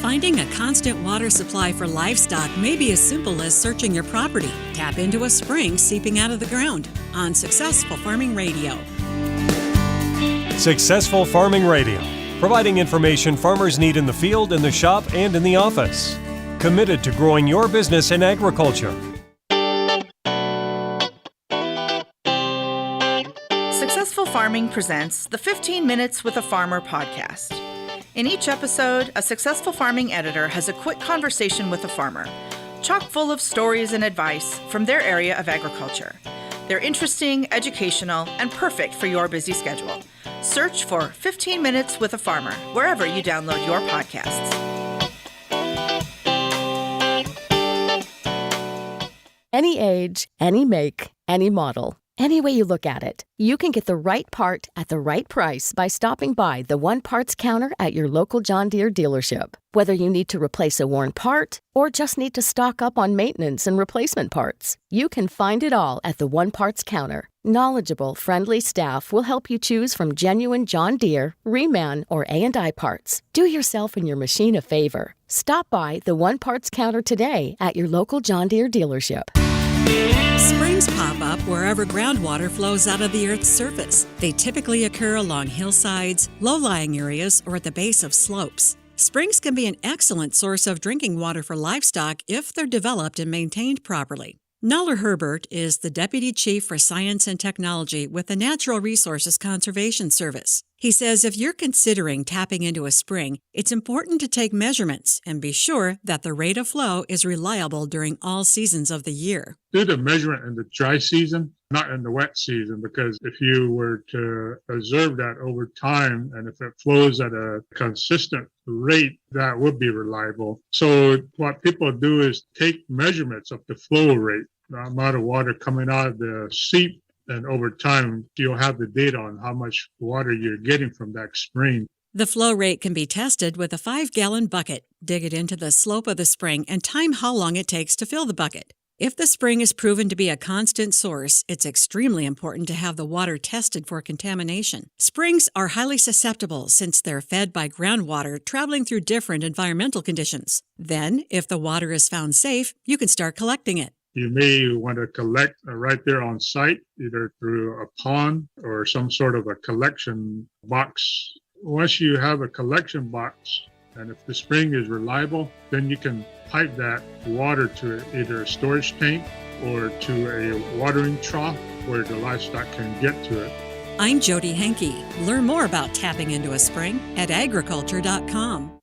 Finding a constant water supply for livestock may be as simple as searching your property. Tap into a spring seeping out of the ground on Successful Farming Radio. Successful Farming Radio, providing information farmers need in the field, in the shop, and in the office. Committed to growing your business in agriculture. Successful Farming presents the 15 Minutes with a Farmer podcast. In each episode, a successful farming editor has a quick conversation with a farmer, chock full of stories and advice from their area of agriculture. They're interesting, educational, and perfect for your busy schedule. Search for 15 Minutes with a Farmer wherever you download your podcasts. Any age, any make, any model. Any way you look at it, you can get the right part at the right price by stopping by the One Parts counter at your local John Deere dealership. Whether you need to replace a worn part or just need to stock up on maintenance and replacement parts, you can find it all at the One Parts counter. Knowledgeable, friendly staff will help you choose from genuine John Deere, Reman, or A&I parts. Do yourself and your machine a favor. Stop by the One Parts counter today at your local John Deere dealership. Springs pop up wherever groundwater flows out of the Earth's surface. They typically occur along hillsides, low-lying areas, or at the base of slopes. Springs can be an excellent source of drinking water for livestock if they're developed and maintained properly. Noller Herbert is the Deputy Chief for Science and Technology with the Natural Resources Conservation Service. He says if you're considering tapping into a spring, it's important to take measurements and be sure that the rate of flow is reliable during all seasons of the year. Do the measurement in the dry season, not in the wet season, because if you were to observe that over time and if it flows at a consistent rate, that would be reliable. So what people do is take measurements of the flow rate, the amount of water coming out of the seep, and over time, you'll have the data on how much water you're getting from that spring. The flow rate can be tested with a 5-gallon bucket. Dig it into the slope of the spring and time how long it takes to fill the bucket. If the spring is proven to be a constant source, it's extremely important to have the water tested for contamination. Springs are highly susceptible since they're fed by groundwater traveling through different environmental conditions. Then, if the water is found safe, you can start collecting it. You may want to collect right there on site, either through a pond or some sort of a collection box. Once you have a collection box, and if the spring is reliable, then you can pipe that water to either a storage tank or to a watering trough where the livestock can get to it. I'm Jody Henke. Learn more about tapping into a spring at agriculture.com.